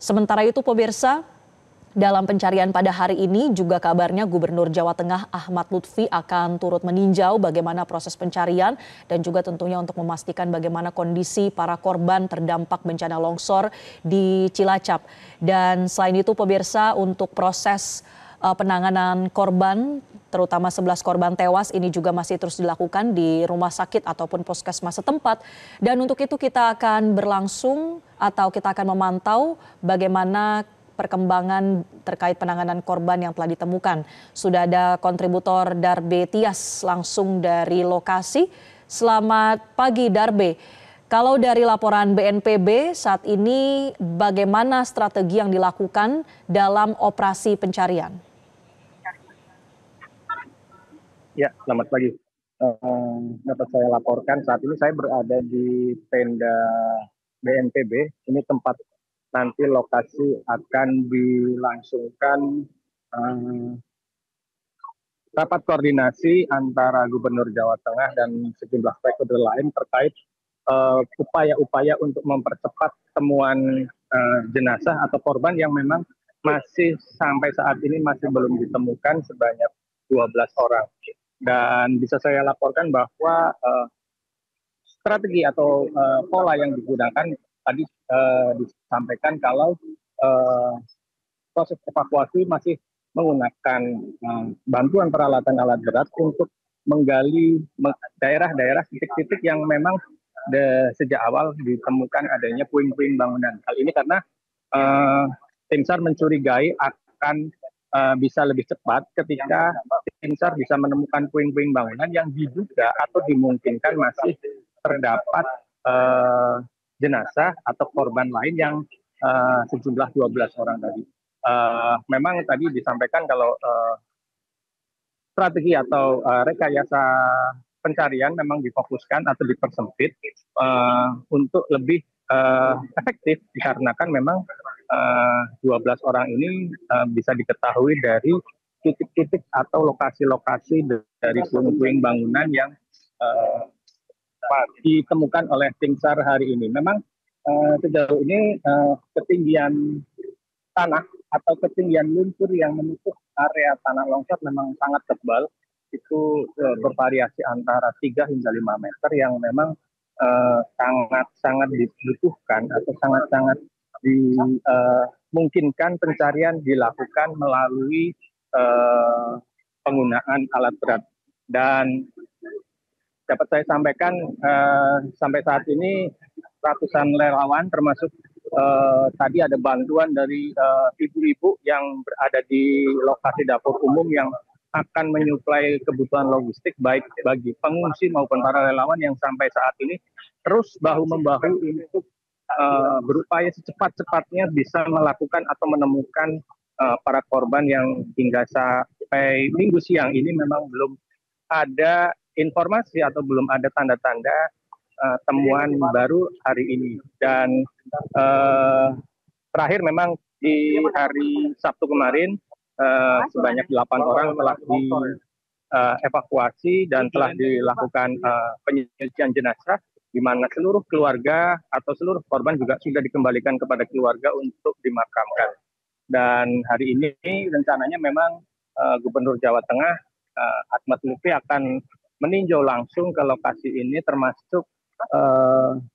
Sementara itu pemirsa, dalam pencarian pada hari ini juga kabarnya Gubernur Jawa Tengah Ahmad Lutfi akan turut meninjau bagaimana proses pencarian dan juga tentunya untuk memastikan bagaimana kondisi para korban terdampak bencana longsor di Cilacap. Dan selain itu pemirsa, untuk proses penanganan korban terutama 11 korban tewas ini juga masih terus dilakukan di rumah sakit ataupun puskesmas setempat. Dan untuk itu kita akan berlangsung atau kita akan memantau bagaimana perkembangan terkait penanganan korban yang telah ditemukan. Sudah ada kontributor Darbe Tias langsung dari lokasi. Selamat pagi Darbe. Kalau dari laporan BNPB saat ini bagaimana strategi yang dilakukan dalam operasi pencarian? Ya, selamat pagi. Dapat saya laporkan saat ini saya berada di tenda BNPB. Ini tempat nanti lokasi akan dilangsungkan rapat koordinasi antara Gubernur Jawa Tengah dan sejumlah stakeholder lain terkait upaya-upaya untuk mempercepat temuan jenazah atau korban yang memang masih sampai saat ini masih belum ditemukan sebanyak 12 orang. Dan bisa saya laporkan bahwa strategi atau pola yang digunakan tadi disampaikan kalau proses evakuasi masih menggunakan bantuan peralatan alat berat untuk menggali daerah-daerah titik-titik yang memang sejak awal ditemukan adanya puing-puing bangunan. Hal ini karena tim SAR mencurigai akan bisa lebih cepat ketika tim SAR bisa menemukan puing-puing bangunan yang diduga atau dimungkinkan masih terdapat jenazah atau korban lain yang sejumlah 12 orang tadi. Memang tadi disampaikan kalau strategi atau rekayasa pencarian memang difokuskan atau dipersempit untuk lebih efektif dikarenakan memang 12 orang ini bisa diketahui dari titik-titik atau lokasi-lokasi dari puing-puing bangunan yang ditemukan oleh tim SAR hari ini. Memang sejauh ini ketinggian tanah atau ketinggian lumpur yang menutup area tanah longsor memang sangat tebal. Itu bervariasi antara 3 hingga 5 meter yang memang sangat-sangat dibutuhkan atau sangat-sangat dimungkinkan pencarian dilakukan melalui penggunaan alat berat. Dan dapat saya sampaikan sampai saat ini ratusan relawan termasuk tadi ada bantuan dari ibu-ibu yang berada di lokasi dapur umum yang akan menyuplai kebutuhan logistik baik bagi pengungsi maupun para relawan yang sampai saat ini terus bahu-membahu untuk berupaya secepat-cepatnya bisa melakukan atau menemukan para korban yang hingga sampai minggu siang ini memang belum ada informasi atau belum ada tanda-tanda temuan baru hari ini. Dan terakhir memang di hari Sabtu kemarin sebanyak 8 orang telah dievakuasi dan telah dilakukan penyucian jenazah, di mana seluruh keluarga atau seluruh korban juga sudah dikembalikan kepada keluarga untuk dimakamkan. Dan hari ini rencananya memang Gubernur Jawa Tengah Ahmad Lutfi akan meninjau langsung ke lokasi ini, termasuk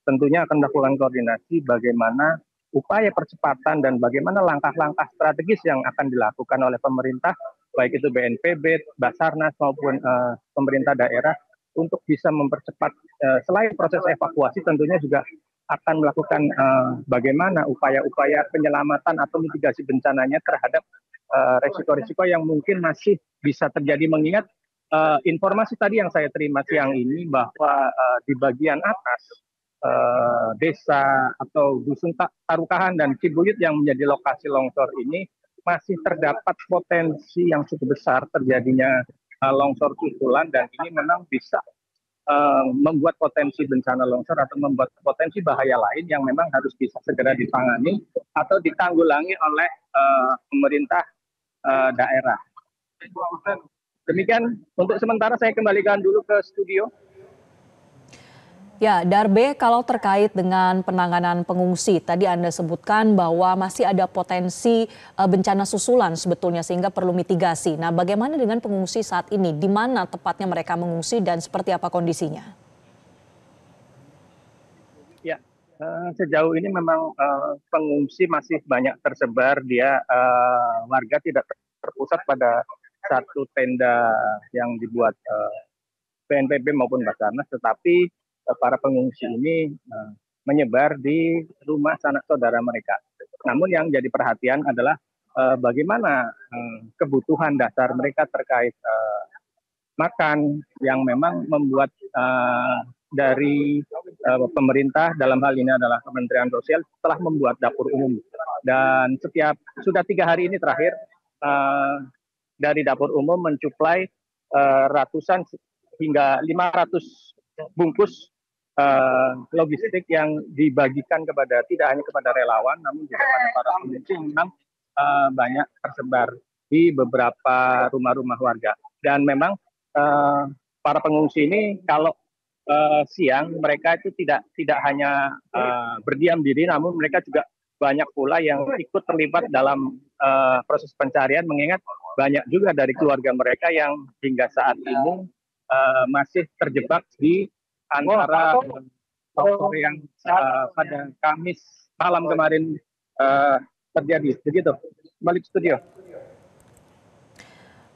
tentunya akan melakukan koordinasi bagaimana upaya percepatan dan bagaimana langkah-langkah strategis yang akan dilakukan oleh pemerintah, baik itu BNPB, Basarnas maupun pemerintah daerah untuk bisa mempercepat selain proses evakuasi tentunya juga akan melakukan bagaimana upaya-upaya penyelamatan atau mitigasi bencananya terhadap resiko-resiko yang mungkin masih bisa terjadi, mengingat informasi tadi yang saya terima siang ini bahwa di bagian atas desa atau dusun Tarukahan dan Cibuyut yang menjadi lokasi longsor ini masih terdapat potensi yang cukup besar terjadinya longsor susulan, dan ini memang bisa membuat potensi bencana longsor atau membuat potensi bahaya lain yang memang harus bisa segera ditangani atau ditanggulangi oleh pemerintah daerah. Demikian untuk sementara, saya kembalikan dulu ke studio. Ya, Darbe, kalau terkait dengan penanganan pengungsi, tadi Anda sebutkan bahwa masih ada potensi bencana susulan sebetulnya sehingga perlu mitigasi. Nah, bagaimana dengan pengungsi saat ini? Di mana tepatnya mereka mengungsi dan seperti apa kondisinya? Ya, sejauh ini memang pengungsi masih banyak tersebar. Warga tidak terpusat pada satu tenda yang dibuat BNPB maupun Basarnas, tetapi para pengungsi ini menyebar di rumah sanak saudara mereka. Namun yang jadi perhatian adalah bagaimana kebutuhan dasar mereka terkait makan, yang memang membuat dari pemerintah, dalam hal ini adalah Kementerian Sosial, telah membuat dapur umum. Dan sudah 3 hari ini terakhir, dari dapur umum mencuplai ratusan hingga 500 bungkus logistik yang dibagikan tidak hanya kepada relawan, namun juga kepada para pengungsi yang memang banyak tersebar di beberapa rumah-rumah warga. Dan memang para pengungsi ini kalau siang mereka itu tidak hanya berdiam diri, namun mereka juga banyak pula yang ikut terlibat dalam proses pencarian, mengingat banyak juga dari keluarga mereka yang hingga saat ini masih terjebak di antara longsor yang pada Kamis malam kemarin terjadi. Begitu. Balik studio.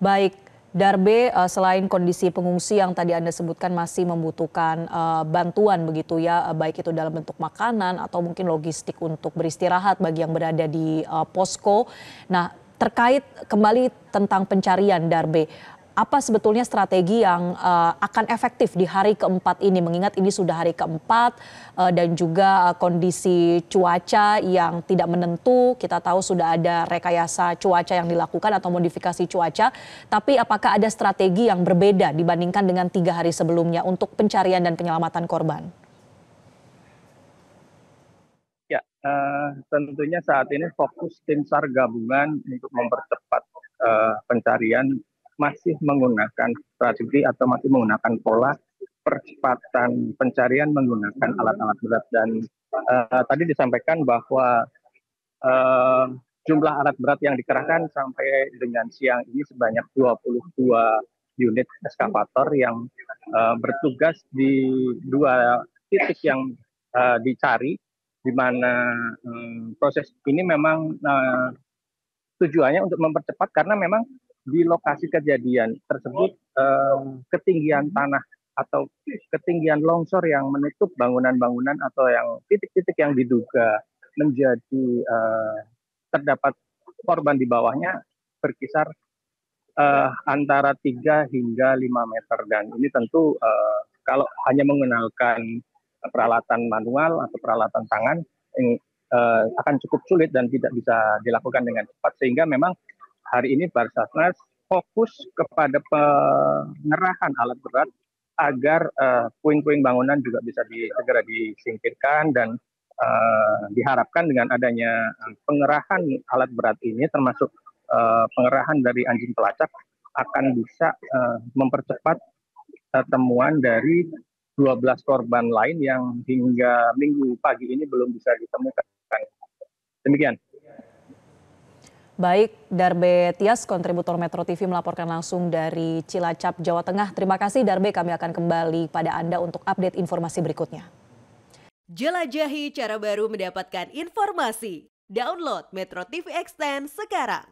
Baik, Darbe, selain kondisi pengungsi yang tadi Anda sebutkan masih membutuhkan bantuan begitu ya, baik itu dalam bentuk makanan atau mungkin logistik untuk beristirahat bagi yang berada di posko. Nah, terkait kembali tentang pencarian, Darbe, apa sebetulnya strategi yang akan efektif di hari keempat ini, mengingat ini sudah hari keempat dan juga kondisi cuaca yang tidak menentu. Kita tahu sudah ada rekayasa cuaca yang dilakukan atau modifikasi cuaca, tapi apakah ada strategi yang berbeda dibandingkan dengan 3 hari sebelumnya untuk pencarian dan penyelamatan korban? Ya, tentunya saat ini fokus tim SAR gabungan untuk mempercepat pencarian masih menggunakan strategi atau masih menggunakan pola percepatan pencarian menggunakan alat-alat berat. Dan tadi disampaikan bahwa jumlah alat berat yang dikerahkan sampai dengan siang ini sebanyak 22 unit eskavator yang bertugas di 2 titik yang dicari, di mana proses ini memang tujuannya untuk mempercepat, karena memang di lokasi kejadian tersebut ketinggian tanah atau ketinggian longsor yang menutup bangunan-bangunan atau yang titik-titik yang diduga menjadi terdapat korban di bawahnya berkisar antara 3 hingga 5 meter. Dan ini tentu kalau hanya menggunakan peralatan manual atau peralatan tangan ini akan cukup sulit dan tidak bisa dilakukan dengan cepat, sehingga memang hari ini Basarnas fokus kepada pengerahan alat berat agar puing-puing bangunan juga bisa segera disingkirkan. Dan diharapkan dengan adanya pengerahan alat berat ini, termasuk pengerahan dari anjing pelacak, akan bisa mempercepat temuan dari 12 korban lain yang hingga Minggu pagi ini belum bisa ditemukan. Demikian. Baik, Darbe Tias, kontributor Metro TV melaporkan langsung dari Cilacap, Jawa Tengah. Terima kasih Darbe, kami akan kembali pada Anda untuk update informasi berikutnya. Jelajahi cara baru mendapatkan informasi. Download Metro TV Extend sekarang.